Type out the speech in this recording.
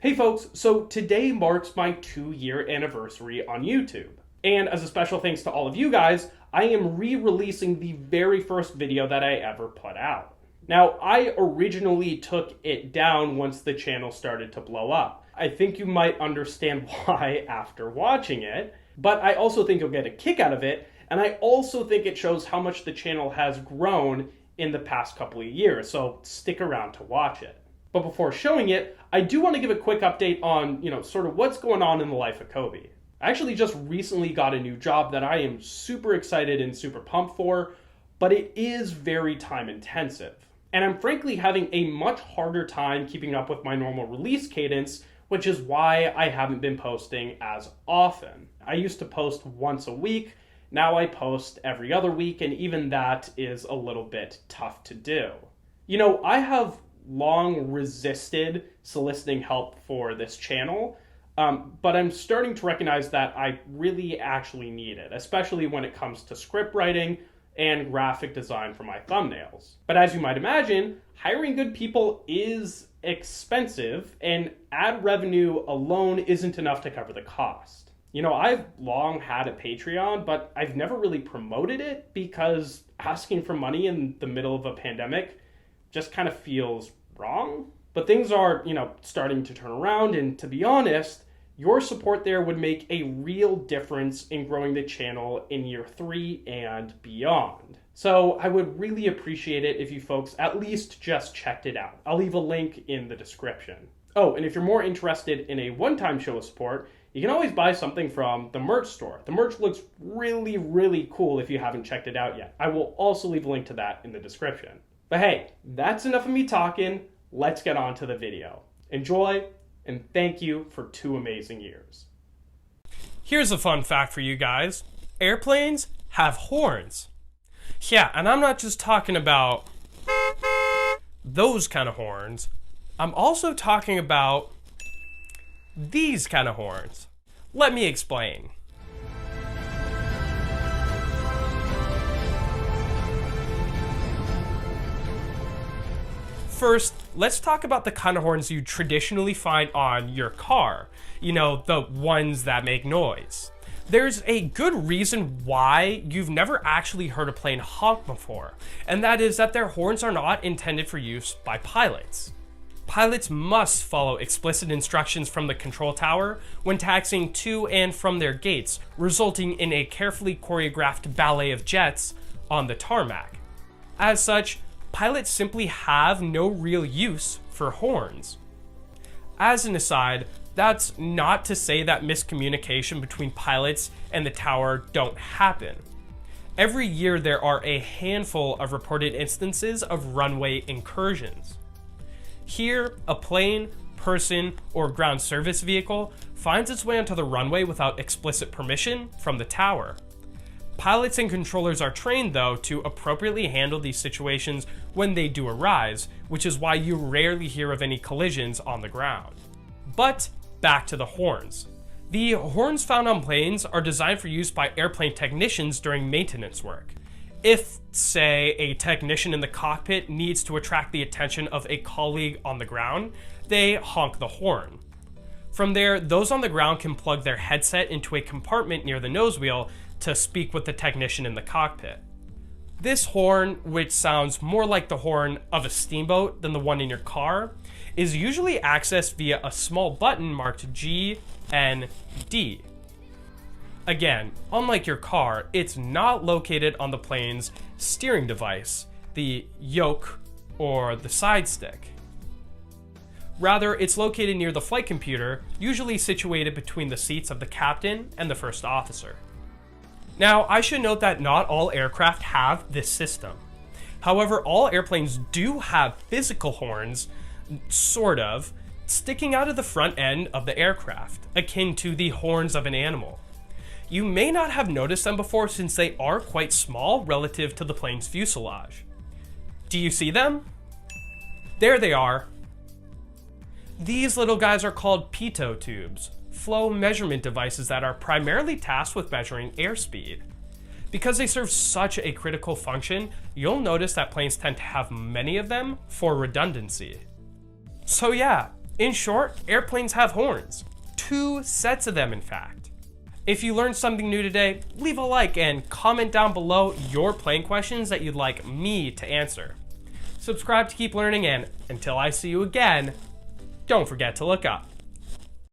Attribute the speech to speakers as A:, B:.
A: Hey folks, so today marks my 2-year anniversary on YouTube. And as a special thanks to all of you guys, I am re-releasing the very first video that I ever put out. Now, I originally took it down once the channel started to blow up. I think you might understand why after watching it, but I also think you'll get a kick out of it, and I also think it shows how much the channel has grown in the past couple of years, so stick around to watch it. But before showing it, I do want to give a quick update on, sort of what's going on in the life of Kobe. I actually just recently got a new job that I am super excited and super pumped for, but it is very time intensive. And I'm frankly having a much harder time keeping up with my normal release cadence, which is why I haven't been posting as often. I used to post once a week, now I post every other week, and even that is a little bit tough to do. I have long resisted soliciting help for this channel, but I'm starting to recognize that I really actually need it, especially when it comes to script writing and graphic design for my thumbnails. But as you might imagine, hiring good people is expensive, and ad revenue alone isn't enough to cover the cost. I've long had a Patreon, but I've never really promoted it because asking for money in the middle of a pandemic just kind of feels wrong. But things are, starting to turn around, and to be honest, your support there would make a real difference in growing the channel in year 3 and beyond. So I would really appreciate it if you folks at least just checked it out. I'll leave a link in the description. Oh, and if you're more interested in a one-time show of support, you can always buy something from the merch store. The merch looks really, really cool if you haven't checked it out yet. I will also leave a link to that in the description. But hey, that's enough of me talking. Let's get on to the video. Enjoy, and thank you for 2 amazing years.
B: Here's a fun fact for you guys. Airplanes have horns. Yeah, and I'm not just talking about those kind of horns. I'm also talking about these kind of horns. Let me explain. First, let's talk about the kind of horns you traditionally find on your car. The ones that make noise. There's a good reason why you've never actually heard a plane honk before, and that is that their horns are not intended for use by pilots. Pilots must follow explicit instructions from the control tower when taxiing to and from their gates, resulting in a carefully choreographed ballet of jets on the tarmac. As such, pilots simply have no real use for horns. As an aside, that's not to say that miscommunication between pilots and the tower don't happen. Every year there are a handful of reported instances of runway incursions. Here, a plane, person, or ground service vehicle finds its way onto the runway without explicit permission from the tower. Pilots and controllers are trained, though, to appropriately handle these situations when they do arise, which is why you rarely hear of any collisions on the ground. But back to the horns. The horns found on planes are designed for use by airplane technicians during maintenance work. If, say, a technician in the cockpit needs to attract the attention of a colleague on the ground, they honk the horn. From there, those on the ground can plug their headset into a compartment near the nose wheel to speak with the technician in the cockpit. This horn, which sounds more like the horn of a steamboat than the one in your car, is usually accessed via a small button marked G and D. Again, unlike your car, it's not located on the plane's steering device, the yoke or the side stick. Rather, it's located near the flight computer, usually situated between the seats of the captain and the first officer. Now, I should note that not all aircraft have this system. However, all airplanes do have physical horns, sort of, sticking out of the front end of the aircraft, akin to the horns of an animal. You may not have noticed them before since they are quite small relative to the plane's fuselage. Do you see them? There they are. These little guys are called pitot tubes, flow measurement devices that are primarily tasked with measuring airspeed. Because they serve such a critical function, you'll notice that planes tend to have many of them for redundancy. So yeah, In short, airplanes have horns. 2 sets of them, in fact. If you learned something new today, leave a like and comment down below your plane questions that you'd like me to answer. Subscribe to keep learning, and until I see you again, don't forget to look up.